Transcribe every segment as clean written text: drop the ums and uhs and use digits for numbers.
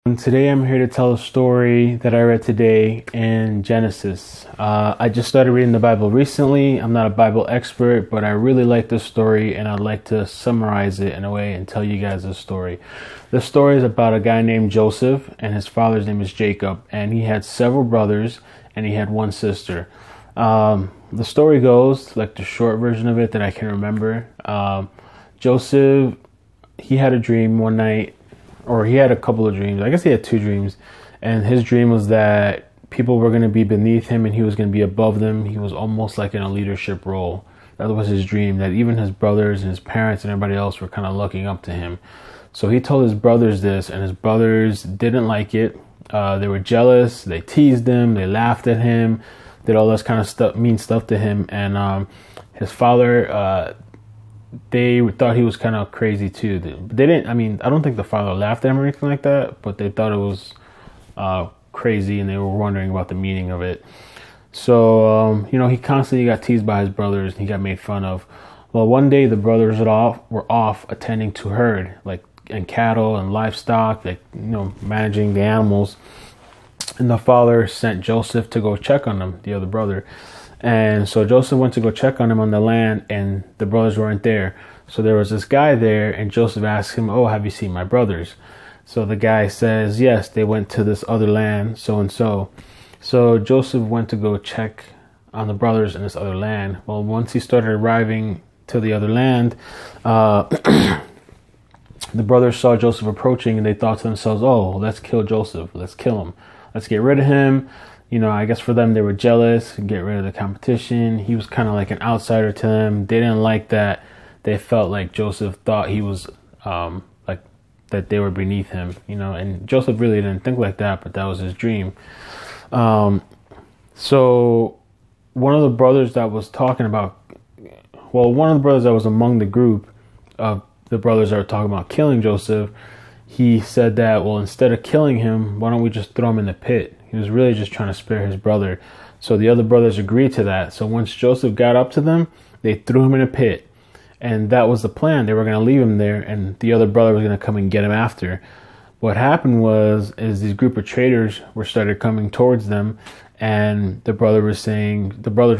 And today I'm here to tell a story that I read today in Genesis. I just started reading the Bible recently. I'm not a Bible expert, but I really like this story and I'd like to summarize it in a way and tell you guys this story. This story is about a guy named Joseph and his father's name is Jacob, and he had several brothers and he had one sister. The story goes, like the short version of it that I can remember, Joseph, he had a dream one night, or he had a couple of dreams. I guess he had two dreams. And his dream was that people were going to be beneath him and he was going to be above them. He was almost like in a leadership role. That was his dream, that even his brothers and his parents and everybody else were kind of looking up to him. So he told his brothers this, and his brothers didn't like it. They were jealous. They teased him. They laughed at him, did all this kind of stuff, mean stuff to him. And his father, they thought he was kind of crazy too. They didn't, I don't think the father laughed at him or anything like that, but they thought it was crazy and they were wondering about the meaning of it. So, he constantly got teased by his brothers and he got made fun of. Well, one day the brothers were off attending to herd, like, and cattle and livestock, like, managing the animals. And the father sent Joseph to go check on them, the other brother. And so Joseph went to go check on him on the land, and the brothers weren't there. So there was this guy there, and Joseph asked him, "Oh, have you seen my brothers?" So the guy says, "Yes, they went to this other land, so and so." So Joseph went to go check on the brothers in this other land. Well, once he started arriving to the other land, the brothers saw Joseph approaching, and they thought to themselves, "Oh, let's kill Joseph. Let's kill him. Let's get rid of him." I guess for them, they were jealous, get rid of the competition. He was kind of like an outsider to them. They didn't like that. They felt like Joseph thought he was, like that they were beneath him, and Joseph really didn't think like that, but that was his dream. So one of the brothers that was one of the brothers that was among the group of the brothers that were talking about killing Joseph, he said that, well, instead of killing him, why don't we just throw him in the pit? He was really just trying to spare his brother. So the other brothers agreed to that. So once Joseph got up to them, they threw him in a pit. And that was the plan. They were going to leave him there, and the other brother was going to come and get him after. What happened is these group of traders started coming towards them, and the brothers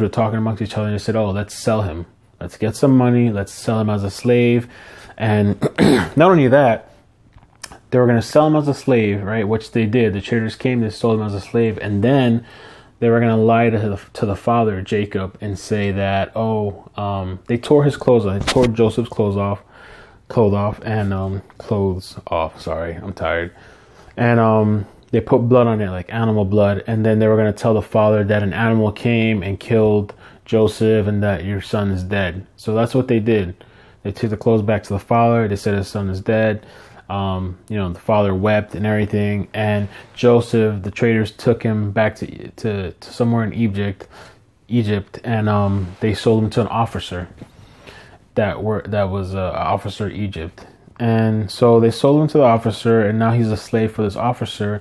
were talking amongst each other, and they said, "Oh, let's sell him. Let's get some money. Let's sell him as a slave." And not only that, they were going to sell him as a slave, right? Which they did. The traders came, they sold him as a slave, and then they were going to lie to the father, Jacob, and say that, they tore his clothes off. They tore Joseph's clothes off. Sorry, I'm tired. And they put blood on it, like animal blood, and then they were going to tell the father that an animal came and killed Joseph and that your son is dead. So that's what they did. They took the clothes back to the father. They said his son is dead. The father wept and everything, and Joseph, the traders took him back to somewhere in Egypt, and they sold him to an officer that was an officer in Egypt. And so they sold him to the officer, and now he's a slave for this officer.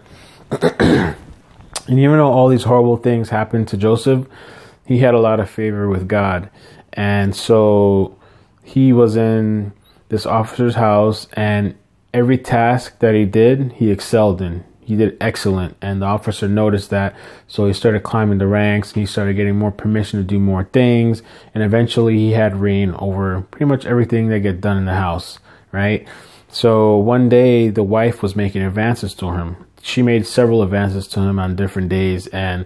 And even though all these horrible things happened to Joseph, he had a lot of favor with God. And so he was in this officer's house, and every task that he did, he excelled in. He did excellent. And the officer noticed that. So he started climbing the ranks and he started getting more permission to do more things. And eventually he had reign over pretty much everything that get done in the house, right? So one day the wife was making advances to him. She made several advances to him on different days. And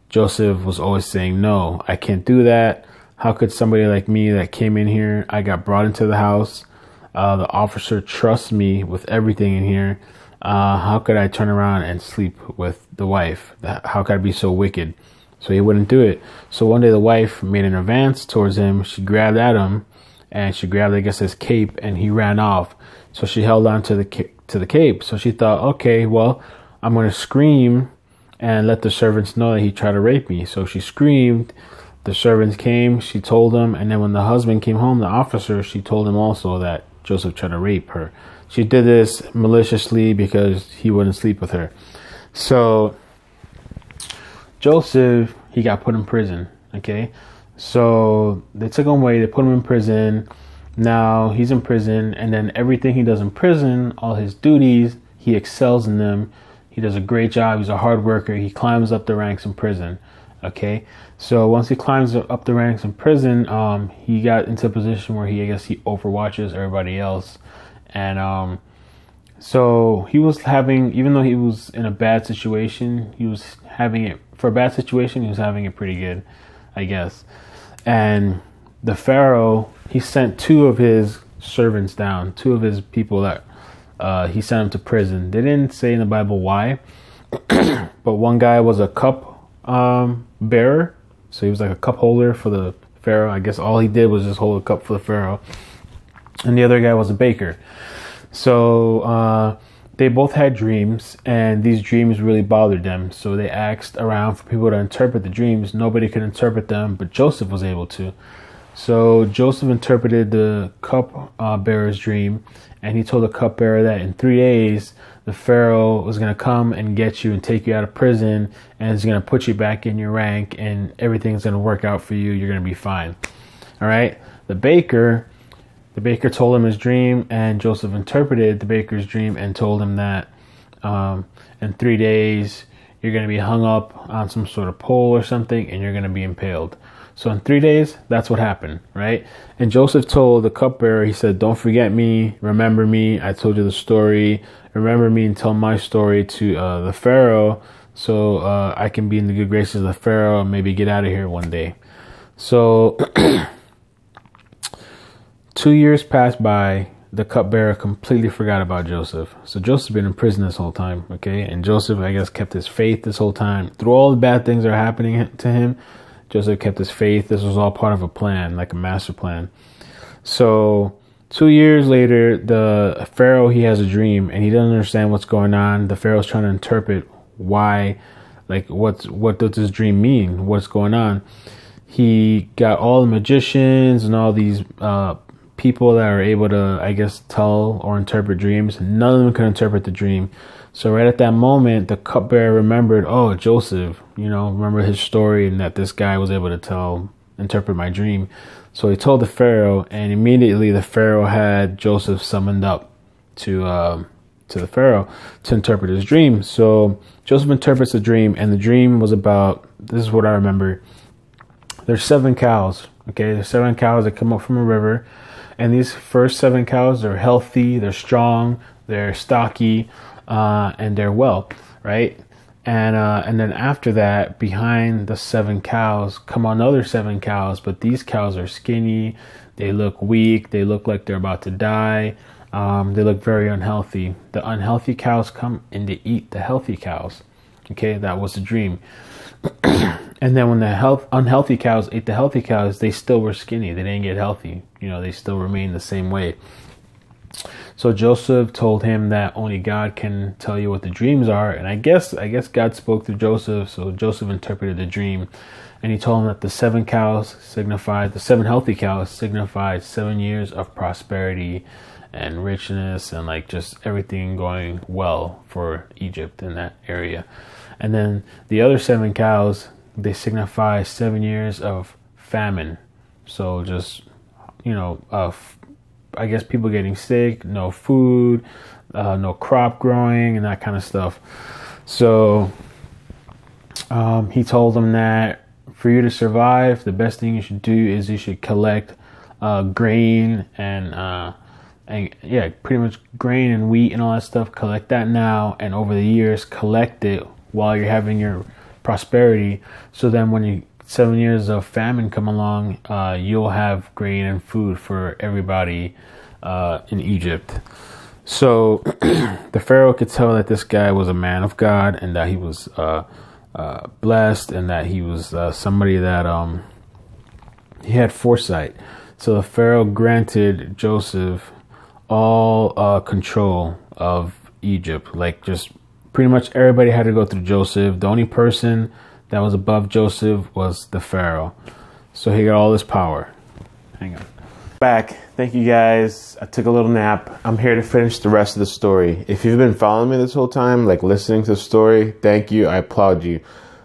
Joseph was always saying, "No, I can't do that. How could somebody like me that came in here, I got brought into the house. The officer trusts me with everything in here. How could I turn around and sleep with the wife? How could I be so wicked?" So he wouldn't do it. So one day the wife made an advance towards him. She grabbed at him, and she grabbed, I guess, his cape, and he ran off. So she held on to the cape. So she thought, okay, well, I'm going to scream and let the servants know that he tried to rape me. So she screamed. The servants came. She told them. And then when the husband came home, the officer, she told him also that Joseph tried to rape her. She did this maliciously because he wouldn't sleep with her. So Joseph, he got put in prison. Okay. So they took him away. They put him in prison. Now he's in prison, and then everything he does in prison, all his duties, he excels in them. He does a great job. He's a hard worker. He climbs up the ranks in prison. Okay, so once he climbs up the ranks in prison, he got into a position where I guess he overwatches everybody else. And so he was having, even though he was in a bad situation, he was having it, for a bad situation, he was having it pretty good, I guess. And the Pharaoh, he sent two of his servants down, two of his people that he sent them to prison. They didn't say in the Bible why, but one guy was a cup bearer. So he was like a cup holder for the Pharaoh. I guess all he did was just hold a cup for the Pharaoh. And the other guy was a baker. So they both had dreams, and these dreams really bothered them. So they asked around for people to interpret the dreams. Nobody could interpret them, but Joseph was able to. So Joseph interpreted the cup bearer's dream, and he told the cupbearer that in 3 days, the Pharaoh was going to come and get you and take you out of prison, and is going to put you back in your rank, and everything's going to work out for you. You're going to be fine. All right. The baker told him his dream, and Joseph interpreted the baker's dream and told him that in 3 days, you're going to be hung up on some sort of pole or something, and you're going to be impaled. So in 3 days, that's what happened, right? And Joseph told the cupbearer, he said, don't forget me, remember me, I told you the story, remember me and tell my story to the Pharaoh, so I can be in the good graces of the Pharaoh and maybe get out of here one day. So 2 years passed by, the cupbearer completely forgot about Joseph. So Joseph's been in prison this whole time, okay? And Joseph, I guess, kept his faith this whole time. Through all the bad things that are happening to him, Joseph kept his faith. This was all part of a plan, like a master plan. So 2 years later, the Pharaoh, he has a dream, and he doesn't understand what's going on. The Pharaoh's trying to interpret why, like, what does this dream mean? What's going on? He got all the magicians and all these people that are able to, I guess, tell or interpret dreams. None of them could interpret the dream. So right at that moment, the cupbearer remembered, oh, Joseph, remember his story, and that this guy was able to interpret my dream. So he told the Pharaoh, and immediately the Pharaoh had Joseph summoned up to the Pharaoh to interpret his dream. So Joseph interprets the dream, and the dream was about, this is what I remember. There's 7 cows, okay? There's 7 cows that come up from a river, and these first 7 cows are healthy, they're strong, they're stocky, and they're well, right? And then after that, behind the 7 cows come another 7 cows, but these cows are skinny, they look weak, they look like they're about to die, they look very unhealthy. The unhealthy cows come and they eat the healthy cows. Okay, that was the dream. And then when the unhealthy cows ate the healthy cows, they still were skinny. They didn't get healthy. They still remained the same way. So Joseph told him that only God can tell you what the dreams are. And I guess God spoke through Joseph. So Joseph interpreted the dream. And he told him that the 7 cows signified, the 7 healthy cows signified 7 years of prosperity and richness and like just everything going well for Egypt in that area. And then the other 7 cows, they signify 7 years of famine. So just, I guess people getting sick, no food, no crop growing and that kind of stuff. So he told them that for you to survive, the best thing you should do is you should collect grain and pretty much grain and wheat and all that stuff. Collect that now, and over the years, collect it while you're having your prosperity. So then when 7 years of famine come along, you'll have grain and food for everybody in Egypt. So the Pharaoh could tell that this guy was a man of God, and that he was blessed, and that he was somebody that he had foresight. So the Pharaoh granted Joseph all control of Egypt. Like, just pretty much everybody had to go through Joseph. The only person that was above Joseph was the Pharaoh. So he got all this power. Hang on. Back. Thank you guys. I took a little nap. I'm here to finish the rest of the story. If you've been following me this whole time, like listening to the story, thank you. I applaud you.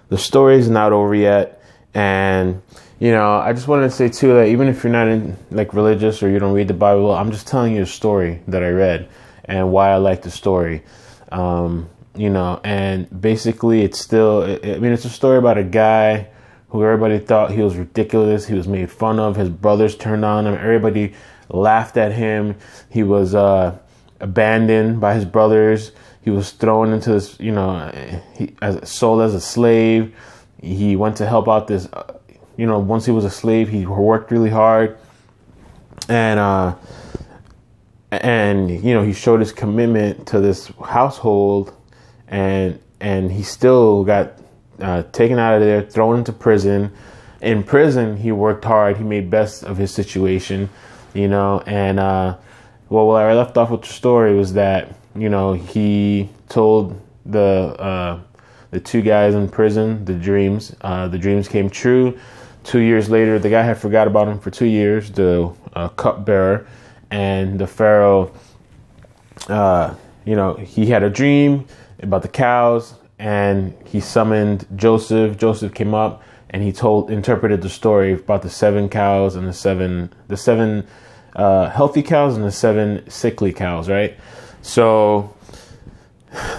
The story is not over yet. And, I just wanted to say too that even if you're not in like religious or you don't read the Bible, I'm just telling you a story that I read and why I like the story. And basically it's a story about a guy who everybody thought he was ridiculous. He was made fun of. His brothers turned on him. Everybody laughed at him. He was abandoned by his brothers. He was thrown into this, sold as a slave. He went to help out this, once he was a slave, he worked really hard. And he showed his commitment to this household, and he still got taken out of there, thrown into prison. In prison, he worked hard. He made best of his situation, and where I left off with the story was that, he told the two guys in prison the dreams. The dreams came true. 2 years later, the guy had forgot about him for 2 years, the cupbearer, and the Pharaoh, he had a dream about the cows, and he summoned Joseph. Joseph came up, and he interpreted the story about the 7 cows and the seven healthy cows and the 7 sickly cows, right? So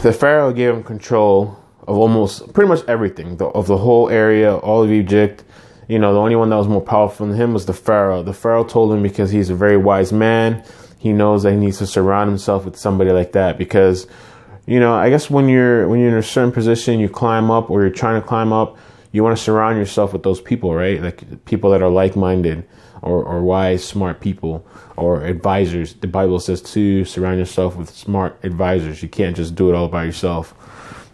the Pharaoh gave him control of pretty much everything, of the whole area, all of Egypt. The only one that was more powerful than him was the Pharaoh. The Pharaoh told him, because he's a very wise man, he knows that he needs to surround himself with somebody like that, because, I guess when you're in a certain position, you climb up, or you're trying to climb up, you want to surround yourself with those people, right? Like people that are like-minded, or wise, smart people, or advisors. The Bible says to surround yourself with smart advisors. You can't just do it all by yourself.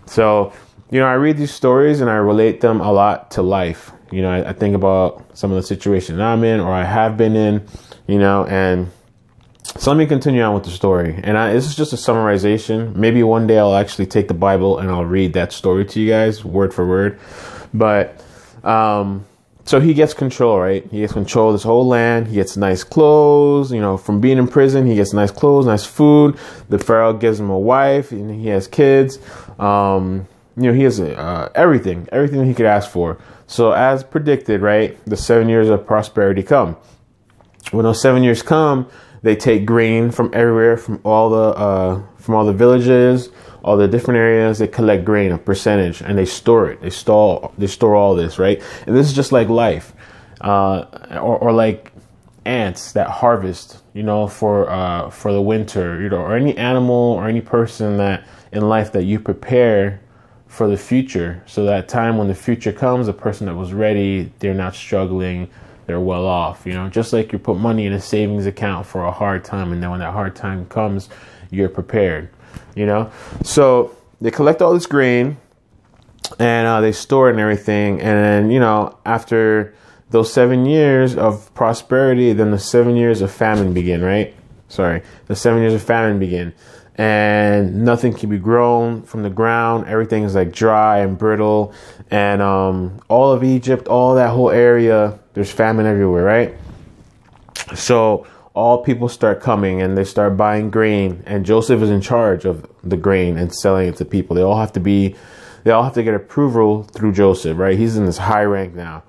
So, I read these stories and I relate them a lot to life. I think about some of the situations I'm in, or I have been in, and so let me continue on with the story. And this is just a summarization. Maybe one day I'll actually take the Bible and I'll read that story to you guys word for word. But, so he gets control, right? He gets control of this whole land. He gets nice clothes, from being in prison, he gets nice clothes, nice food. The Pharaoh gives him a wife, and he has kids. He has everything that he could ask for. So as predicted, right, the 7 years of prosperity come. When those 7 years come, they take grain from everywhere, from all the villages, all the different areas. They collect grain, a percentage, and they store it. They store all this, right? And this is just like life, or like ants that harvest, for the winter, or any animal or any person that in life that you prepare for the future. So that time when the future comes, the person that was ready, they're not struggling, they're well off, just like you put money in a savings account for a hard time. And then when that hard time comes, you're prepared, So they collect all this grain, and they store it and everything. And then, after those 7 years of prosperity, then the 7 years of famine begin, right? The 7 years of famine begin. And nothing can be grown from the ground. Everything is like dry and brittle. And all of Egypt, all that whole area, there's famine everywhere, right? So all people start coming and they start buying grain. And Joseph is in charge of the grain and selling it to people. They all have to get approval through Joseph, right? He's in this high rank now.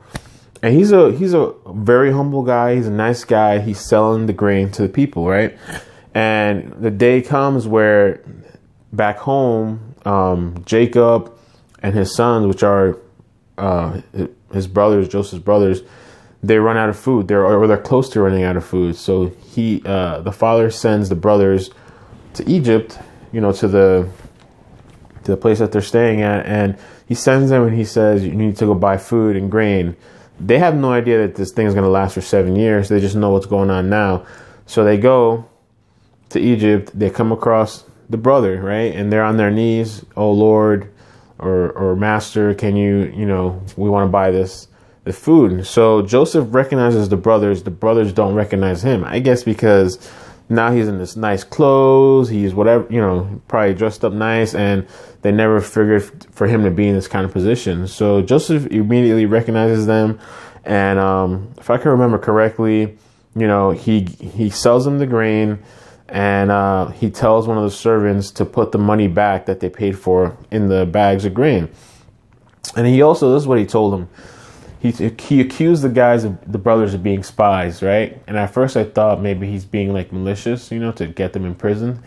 And he's a very humble guy. He's a nice guy. He's selling the grain to the people, right? And the day comes where back home, Jacob and his sons, which are his brothers, Joseph's brothers, they run out of food. They're close to running out of food. So the father sends the brothers to Egypt, to the place that they're staying at, and he sends them and he says, you need to go buy food and grain. They have no idea that this thing is going to last for 7 years. They just know what's going on now. So they go to Egypt. They come across the brother, right? And they're on their knees. Oh, Lord, or Master, can you, we want to buy the food. So Joseph recognizes the brothers. The brothers don't recognize him. I guess because now he's in this nice clothes. He's whatever, probably dressed up nice, and they never figured for him to be in this kind of position. So Joseph immediately recognizes them. And if I can remember correctly, he sells them the grain, and he tells one of the servants to put the money back that they paid for in the bags of grain. And this is what he told them. He accused the brothers of being spies, right? And at first I thought maybe he's being like malicious, to get them in prison.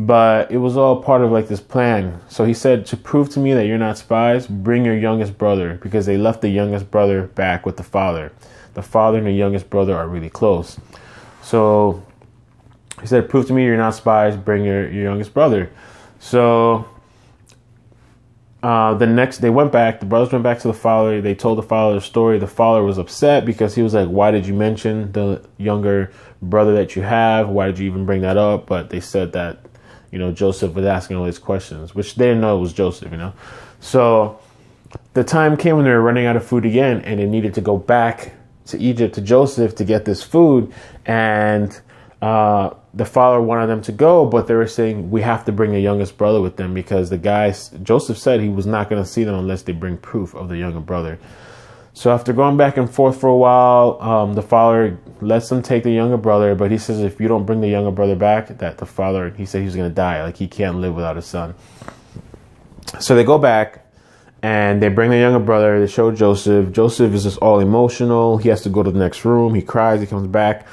But it was all part of like this plan. So he said, to prove to me that you're not spies, bring your youngest brother, because they left the youngest brother back with the father. The father and the youngest brother are really close. So he said, prove to me you're not spies, bring your youngest brother. So they went back, the brothers went back to the father. They told the father the story. The father was upset because he was like, why did you mention the younger brother that you have? Why did you even bring that up? But they said that, Joseph was asking all these questions, which they didn't know it was Joseph, So the time came when they were running out of food again, and they needed to go back to Egypt, to Joseph, to get this food. And the father wanted them to go, but they were saying, we have to bring the youngest brother with them, because Joseph said he was not going to see them unless they bring proof of the younger brother. So after going back and forth for a while, the father lets them take the younger brother, but he says, if you don't bring the younger brother back, he said he was going to die. Like, he can't live without his son. So they go back and they bring the younger brother. They show Joseph. Joseph is just all emotional. He has to go to the next room. He cries. He comes back.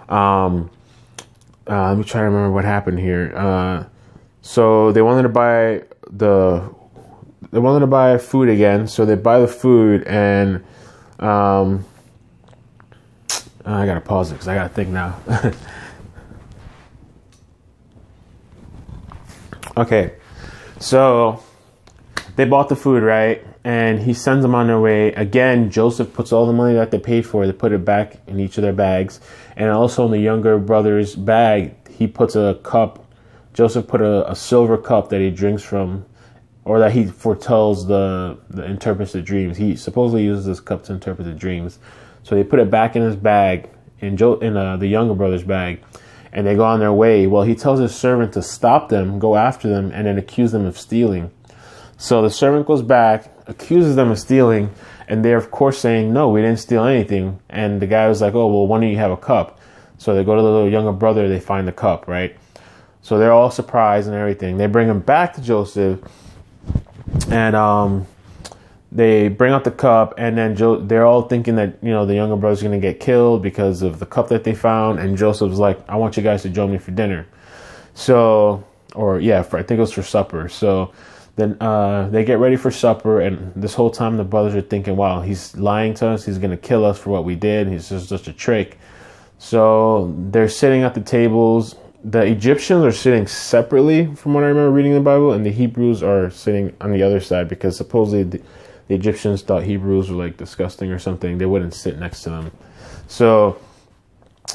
Let me try to remember what happened here. So they wanted to buy food again. So they buy the food, and I gotta pause it because I gotta think now. Okay, so they bought the food, right? And he sends them on their way. Again, Joseph puts all the money that they paid for, they put it back in each of their bags. And also in the younger brother's bag, he puts a cup. Joseph put a silver cup that he drinks from, or that he foretells the interprets the dreams. He supposedly uses this cup to interpret the dreams. So they put it back in his bag, in the younger brother's bag, and they go on their way. Well, he tells his servant to stop them, go after them, and then accuse them of stealing. So the servant goes back, accuses them of stealing, and they're of course saying, no, we didn't steal anything. And the guy was like, oh, well, why don't you have a cup? So they go to the little younger brother, they find the cup, right? So they're all surprised and everything. They bring him back to Joseph, and they bring out the cup, and then they're all thinking that, the younger brother's going to get killed because of the cup that they found. And Joseph's like, I want you guys to join me for dinner. So, I think it was for supper. So then they get ready for supper, and this whole time the brothers are thinking, wow, he's lying to us. He's going to kill us for what we did. He's just a trick. So they're sitting at the tables. The Egyptians are sitting separately from what I remember reading in the Bible, and the Hebrews are sitting on the other side, because supposedly the Egyptians thought Hebrews were like disgusting or something. They wouldn't sit next to them. So,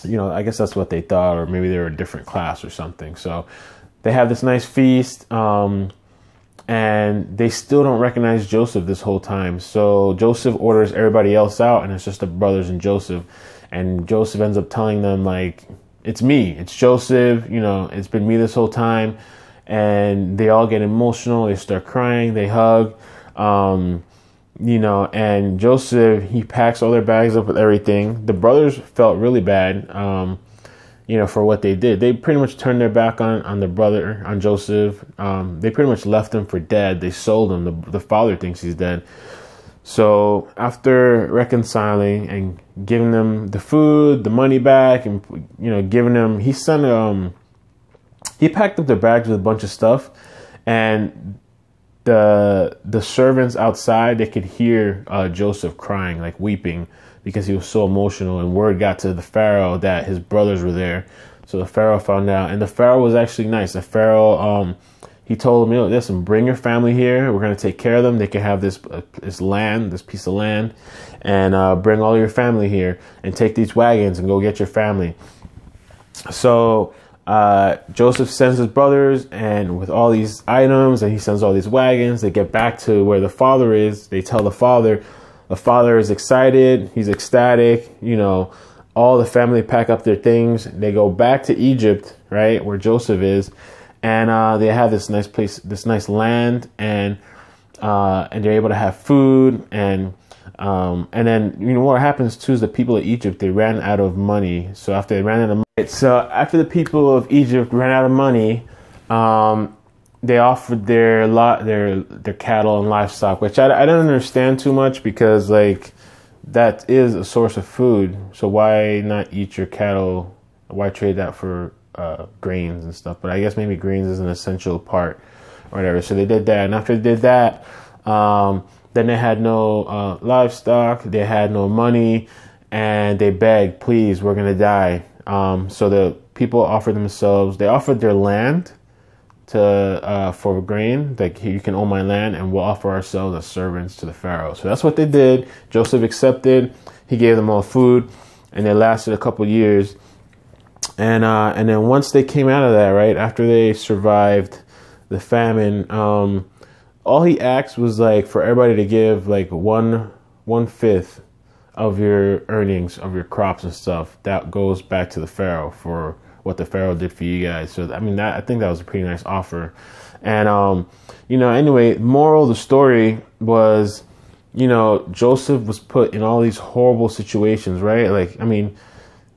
I guess that's what they thought, or maybe they were a different class or something. So they have this nice feast, and they still don't recognize Joseph this whole time. So Joseph orders everybody else out, and it's just the brothers and Joseph. And Joseph ends up telling them, like, it's me, it's Joseph, it's been me this whole time. And they all get emotional, they start crying, they hug, and Joseph, he packs all their bags up with everything. The brothers felt really bad, for what they did. They pretty much turned their back on Joseph. They pretty much left him for dead. They sold him. The father thinks he's dead. So after reconciling and giving them the food, the money back, and giving them, he packed up their bags with a bunch of stuff, and the servants outside, they could hear Joseph crying, like weeping, because he was so emotional. And word got to the Pharaoh that his brothers were there. So the Pharaoh found out, and the Pharaoh was actually nice. The Pharaoh, he told them, listen, bring your family here. We're going to take care of them. They can have this piece of land, and bring all your family here, and take these wagons and go get your family. So Joseph sends his brothers and with all these items, and he sends all these wagons. They get back to where the father is. They tell the father. The father is excited. He's ecstatic. All the family pack up their things. They go back to Egypt, right, where Joseph is. And they have this nice place, this nice land, and they're able to have food, and then what happens too is the people of Egypt, they ran out of money. So after they ran out of money, the people of Egypt ran out of money, they offered their cattle and livestock, which I don't understand too much, because like that is a source of food. So why not eat your cattle? Why trade that for grains and stuff. But I guess maybe grains is an essential part or whatever. So they did that. And after they did that, then they had no livestock. They had no money. And they begged, please, we're going to die. So the people offered themselves. They offered their land for grain, like, you can own my land and we'll offer ourselves as servants to the Pharaoh. So that's what they did. Joseph accepted. He gave them all food, and they lasted a couple years. And then once they came out of that, right after they survived the famine, all he asked was like for everybody to give like 1/5 of your earnings of your crops and stuff. That goes back to the Pharaoh for what the Pharaoh did for you guys. So, I mean, I think that was a pretty nice offer. And, anyway, moral of the story was, Joseph was put in all these horrible situations, right? Like, I mean,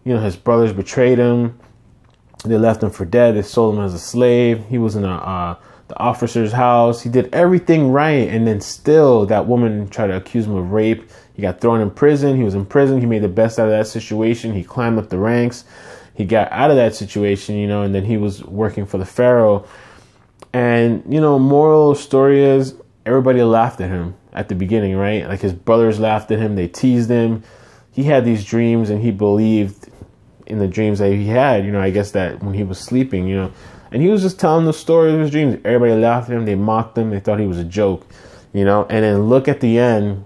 his brothers betrayed him. They left him for dead. They sold him as a slave. He was in the officer's house. He did everything right. And then still that woman tried to accuse him of rape. He got thrown in prison. He was in prison. He made the best out of that situation. He climbed up the ranks. He got out of that situation, and then he was working for the Pharaoh. And, moral of the story is everybody laughed at him at the beginning, right? Like his brothers laughed at him. They teased him. He had these dreams and he believed in the dreams that he had, I guess that when he was sleeping, and he was just telling the story of his dreams. Everybody laughed at him. They mocked him. They thought he was a joke, and then look at the end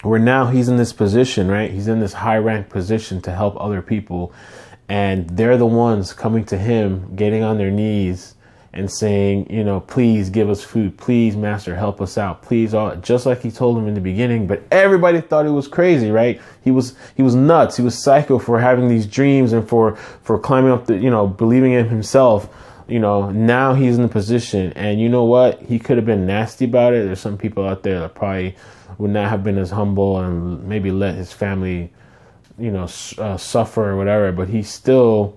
where now he's in this position, right? He's in this high rank position to help other people. And they're the ones coming to him, getting on their knees and saying, please give us food. Please, master, help us out. Please, just like he told them in the beginning. But everybody thought he was crazy, right? He was nuts. He was psycho for having these dreams and for climbing up the, believing in himself. Now he's in the position. And you know what? He could have been nasty about it. There's some people out there that probably would not have been as humble and maybe let his family suffer or whatever, but he still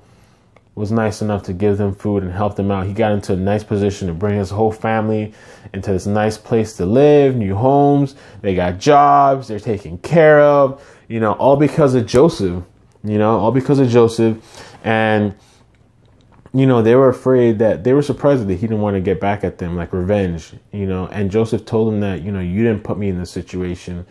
was nice enough to give them food and help them out. He got into a nice position to bring his whole family into this nice place to live, new homes. They got jobs. They're taken care of, all because of Joseph, all because of Joseph. And, they were afraid that they were surprised that he didn't want to get back at them, like revenge, and Joseph told them that, you didn't put me in this situation.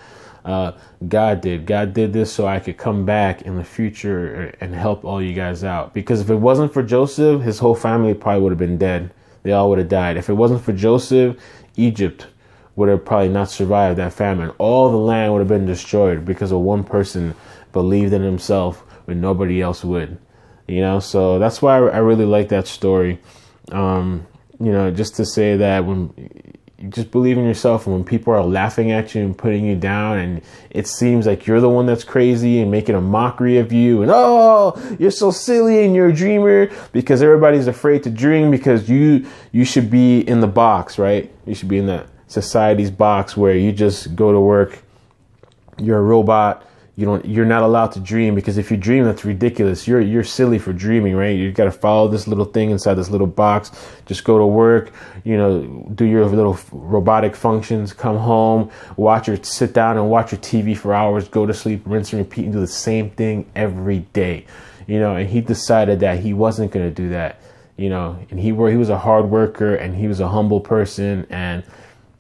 God did this so I could come back in the future and help all you guys out. Because if it wasn't for Joseph, his whole family probably would have been dead. They all would have died. If it wasn't for Joseph, Egypt would have probably not survived that famine. All the land would have been destroyed because of one person believed in himself when nobody else would. So that's why I really like that story. Just to say that when you just believe in yourself, and when people are laughing at you and putting you down and it seems like you're the one that's crazy and making a mockery of you and, oh, you're so silly and you're a dreamer, because everybody's afraid to dream because you should be in the box, right? You should be in that society's box where you just go to work. You're a robot. You're not allowed to dream, because if you dream, that's ridiculous. You're silly for dreaming, right? You got to follow this little thing inside this little box. Just go to work, do your little robotic functions, come home, sit down and watch your TV for hours, go to sleep, rinse and repeat, and do the same thing every day. And he decided that he wasn't going to do that, and he was a hard worker and he was a humble person, and,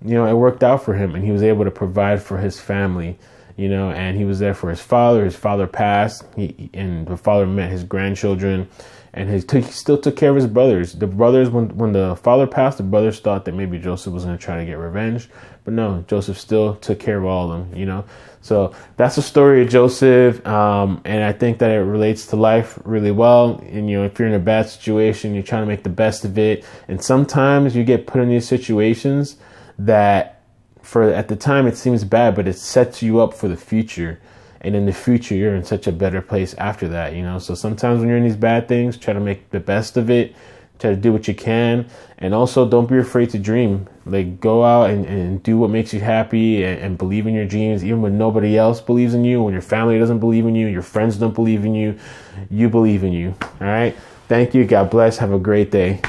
it worked out for him, and he was able to provide for his family. And he was there for his father. His father passed, and the father met his grandchildren, and he still took care of his brothers. The brothers, when the father passed, the brothers thought that maybe Joseph was going to try to get revenge, but no, Joseph still took care of all of them. So that's the story of Joseph, and I think that it relates to life really well. And if you're in a bad situation, you're trying to make the best of it, and sometimes you get put in these situations that, at the time it seems bad, but it sets you up for the future. And in the future, you're in such a better place after that, So sometimes when you're in these bad things, try to make the best of it, try to do what you can. And also don't be afraid to dream. Like, go out and do what makes you happy, and believe in your dreams, even when nobody else believes in you, when your family doesn't believe in you, your friends don't believe in you, you believe in you. All right. Thank you. God bless. Have a great day.